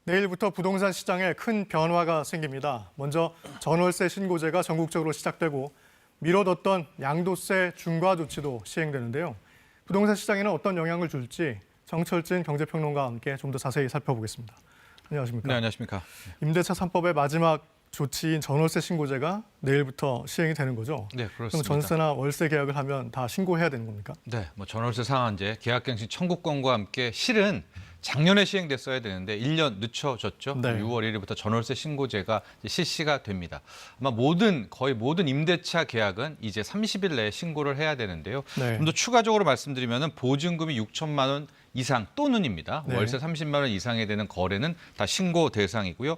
내일부터 부동산 시장에 큰 변화가 생깁니다. 먼저 전월세 신고제가 전국적으로 시작되고 미뤄뒀던 양도세 중과 조치도 시행되는데요. 부동산 시장에는 어떤 영향을 줄지 정철진 경제평론가와 함께 좀 더 자세히 살펴보겠습니다. 안녕하십니까? 네, 안녕하십니까? 임대차 3법의 마지막 조치인 전월세 신고제가 내일부터 시행이 되는 거죠? 네, 그럼 그렇습니다. 전세나 월세 계약을 하면 다 신고해야 되는 겁니까? 네, 전월세 상한제, 계약갱신 청구권과 함께 실은 작년에 시행됐어야 되는데 1년 늦춰졌죠. 네. 6월 1일부터 전월세 신고제가 이제 실시가 됩니다. 아마 거의 모든 임대차 계약은 이제 30일 내에 신고를 해야 되는데요. 네. 좀 더 추가적으로 말씀드리면 보증금이 6천만 원 이상 또는입니다. 네. 월세 30만 원 이상에 되는 거래는 다 신고 대상이고요.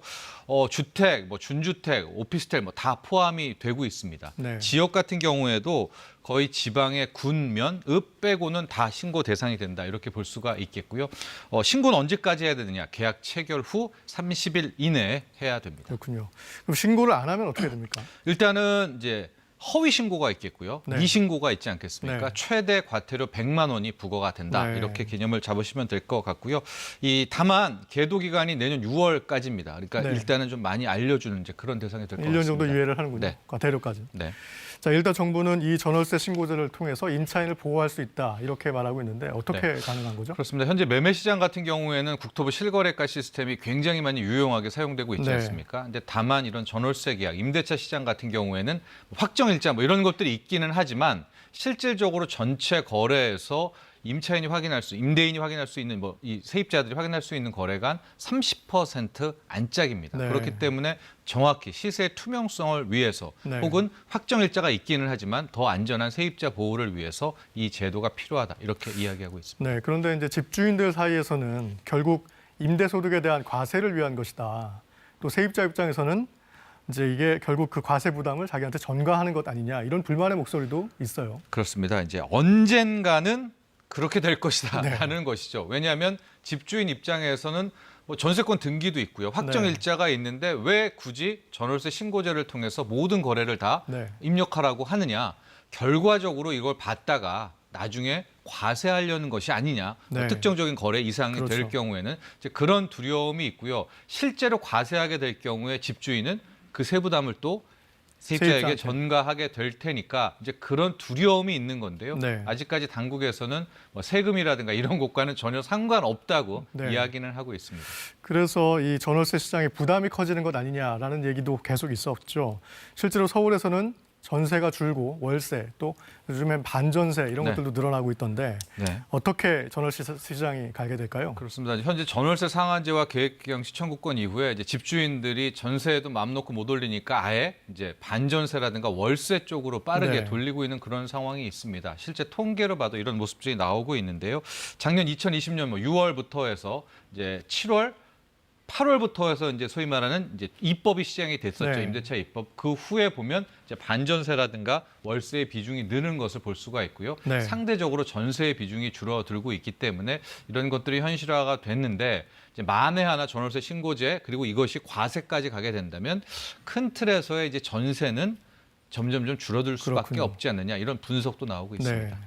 주택, 준주택, 오피스텔 다 포함이 되고 있습니다. 네. 지역 같은 경우에도 거의 지방의 군, 읍 빼고는 다 신고 대상이 된다. 이렇게 볼 수가 있겠고요. 신고는 언제까지 해야 되느냐? 계약 체결 후 30일 이내에 해야 됩니다. 그렇군요. 그럼 신고를 안 하면 어떻게 됩니까? 일단은 이제 허위 신고가 있겠고요. 네. 미신고가 있지 않겠습니까? 네. 최대 과태료 100만 원이 부과가 된다. 네. 이렇게 개념을 잡으시면 될 것 같고요. 다만 계도 기간이 내년 6월까지입니다. 그러니까 네. 일단은 좀 많이 알려주는 이제 그런 대상이 될 것 같습니다. 1년 정도 유예를 하는군요. 네. 과태료까지. 네. 자, 일단 정부는 이 전월세 신고제를 통해서 임차인을 보호할 수 있다 이렇게 말하고 있는데 어떻게 가능한 거죠? 그렇습니다. 현재 매매 시장 같은 경우에는 국토부 실거래가 시스템이 굉장히 많이 유용하게 사용되고 있지 네. 않습니까? 근데 다만 이런 전월세 계약, 임대차 시장 같은 경우에는 확정일자 이런 것들이 있기는 하지만 실질적으로 전체 거래에서 임대인이 확인할 수 있는 이 세입자들이 확인할 수 있는 거래가 한 30% 안짝입니다. 네. 그렇기 때문에 정확히 시세의 투명성을 위해서 네. 혹은 확정일자가 있기는 하지만 더 안전한 세입자 보호를 위해서 이 제도가 필요하다. 이렇게 이야기하고 있습니다. 네, 그런데 이제 집주인들 사이에서는 결국 임대소득에 대한 과세를 위한 것이다. 또 세입자 입장에서는 이제 이게 결국 그 과세 부담을 자기한테 전가하는 것 아니냐 이런 불만의 목소리도 있어요. 그렇습니다. 이제 언젠가는 그렇게 될 네. 것이다라는 것이죠. 왜냐하면 집주인 입장에서는 전세권 등기도 있고요. 확정 네. 일자가 있는데 왜 굳이 전월세 신고제를 통해서 모든 거래를 다 네. 입력하라고 하느냐. 결과적으로 이걸 받다가 나중에 과세하려는 것이 아니냐. 네. 특정적인 거래 이상이 그렇죠. 될 경우에는 이제 그런 두려움이 있고요. 실제로 과세하게 될 경우에 집주인은 그 세부담을 또 세입자에게 세입자한테. 전가하게 될 테니까 이제 그런 두려움이 있는 건데요. 네. 아직까지 당국에서는 세금이라든가 이런 것과는 전혀 상관없다고 네. 이야기는 하고 있습니다. 그래서 이 전월세 시장에 부담이 커지는 것 아니냐라는 얘기도 계속 있었죠. 실제로 서울에서는 전세가 줄고 월세 또 요즘엔 반전세 이런 네. 것들도 늘어나고 있던데 네. 어떻게 전월세 시장이 가게 될까요? 그렇습니다. 현재 전월세 상한제와 계획경시 청구권 이후에 이제 집주인들이 전세에도 마음 놓고 못 올리니까 아예 이제 반전세라든가 월세 쪽으로 빠르게 네. 돌리고 있는 그런 상황이 있습니다. 실제 통계로 봐도 이런 모습들이 나오고 있는데요. 작년 2020년 6월부터 해서 이제 7월 8월부터 해서 이제 소위 말하는 이제 입법이 시행이 됐었죠. 네. 임대차 입법. 그 후에 보면 이제 반전세라든가 월세의 비중이 느는 것을 볼 수가 있고요. 네. 상대적으로 전세의 비중이 줄어들고 있기 때문에 이런 것들이 현실화가 됐는데 이제 만에 하나 전월세 신고제 그리고 이것이 과세까지 가게 된다면 큰 틀에서의 이제 전세는 점점 좀 줄어들 수밖에 그렇군요. 없지 않느냐 이런 분석도 나오고 네. 있습니다.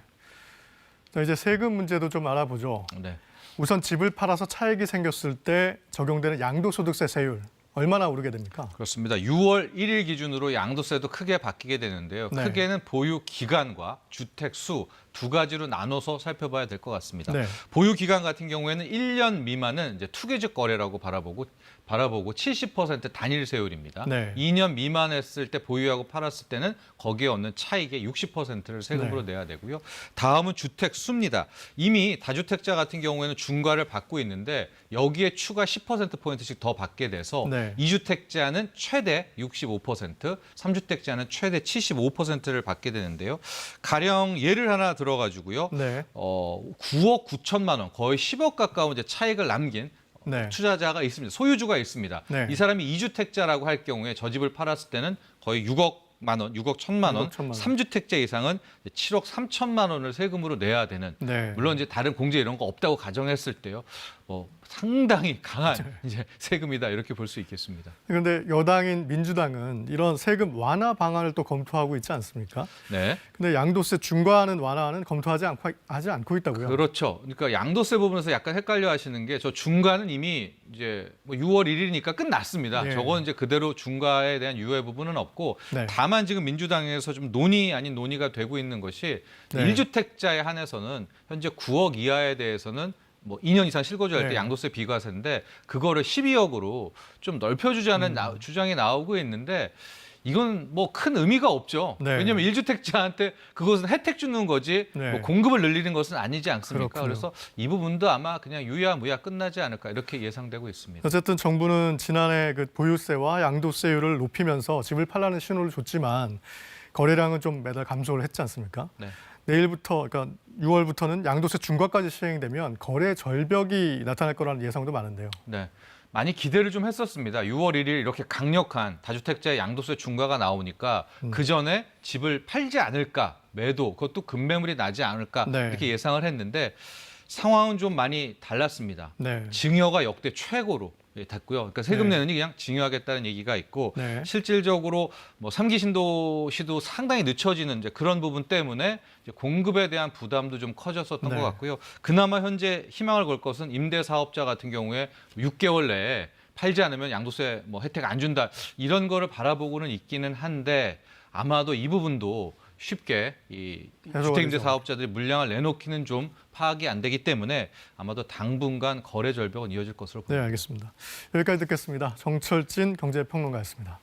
자, 이제 세금 문제도 좀 알아보죠. 네. 우선 집을 팔아서 차익이 생겼을 때 적용되는 양도소득세 세율 얼마나 오르게 됩니까? 그렇습니다. 6월 1일 기준으로 양도세도 크게 바뀌게 되는데요. 네. 크게는 보유 기간과 주택 수 두 가지로 나눠서 살펴봐야 될 것 같습니다. 네. 보유 기간 같은 경우에는 1년 미만은 이제 투기적 거래라고 바라보고 70% 단일 세율입니다. 네. 2년 미만했을 때 보유하고 팔았을 때는 거기에 얻는 차익의 60%를 세금으로 내야 되고요. 다음은 주택 수입니다. 이미 다주택자 같은 경우에는 중과를 받고 있는데 여기에 추가 10%포인트씩 더 받게 돼서 네. 2주택자는 최대 65%, 3주택자는 최대 75%를 받게 되는데요. 가령 예를 하나 들어가지고요. 네. 9억 9천만 원, 거의 10억 가까운 이제 차익을 남긴 네. 투자자가 있습니다. 소유주가 있습니다. 네. 이 사람이 2주택자라고 할 경우에 저 집을 팔았을 때는 거의 6억만 원, 6억 1천만 원, 6억 1천만 원. 3주택자 이상은 7억 3천만 원을 세금으로 내야 되는 네. 물론 이제 다른 공제 이런 거 없다고 가정했을 때요. 상당히 강한 이제 세금이다 이렇게 볼 수 있겠습니다. 그런데 여당인 민주당은 이런 세금 완화 방안을 또 검토하고 있지 않습니까? 네. 근데 양도세 중과하는 완화는 하지 않고 있다고요. 그렇죠. 그러니까 양도세 부분에서 약간 헷갈려 하시는 게 저 중과는 이미 이제 6월 1일이니까 끝났습니다. 네. 저건 이제 그대로 중과에 대한 유예 부분은 없고 네. 다만 지금 민주당에서 좀 논의 아닌 논의가 되고 있는 것이 네. 1주택자에 한해서는 현재 9억 이하에 대해서는 2년 이상 실거주할 때 네. 양도세 비과세인데 그거를 12억으로 좀 넓혀주자는 주장이 나오고 있는데 이건 큰 의미가 없죠. 네. 왜냐하면 1주택자한테 그것은 혜택 주는 거지 네. 공급을 늘리는 것은 아니지 않습니까? 그렇군요. 그래서 이 부분도 아마 그냥 유야무야 끝나지 않을까 이렇게 예상되고 있습니다. 어쨌든 정부는 지난해 그 보유세와 양도세율을 높이면서 집을 팔라는 신호를 줬지만 거래량은 좀 매달 감소를 했지 않습니까? 네. 내일부터 그러니까 6월부터는 양도세 중과까지 시행되면 거래 절벽이 나타날 거라는 예상도 많은데요. 네. 많이 기대를 좀 했었습니다. 6월 1일 이렇게 강력한 다주택자의 양도세 중과가 나오니까 그 전에 집을 팔지 않을까, 매도, 그것도 급매물이 나지 않을까 네. 이렇게 예상을 했는데 상황은 좀 많이 달랐습니다. 네. 증여가 역대 최고로 됐고요. 그러니까 세금 네. 내는이 그냥 증여하겠다는 얘기가 있고 네. 실질적으로 3기 신도시도 상당히 늦춰지는 이제 그런 부분 때문에 이제 공급에 대한 부담도 좀 커졌었던 네. 것 같고요. 그나마 현재 희망을 걸 것은 임대 사업자 같은 경우에 6개월 내에 팔지 않으면 양도세 혜택 안 준다 이런 거를 바라보고는 있기는 한데 아마도 이 부분도 쉽게 이 주택임대 사업자들이 물량을 내놓기는 좀 파악이 안 되기 때문에 아마도 당분간 거래 절벽은 이어질 것으로 보입니다. 네, 알겠습니다. 여기까지 듣겠습니다. 정철진 경제평론가였습니다.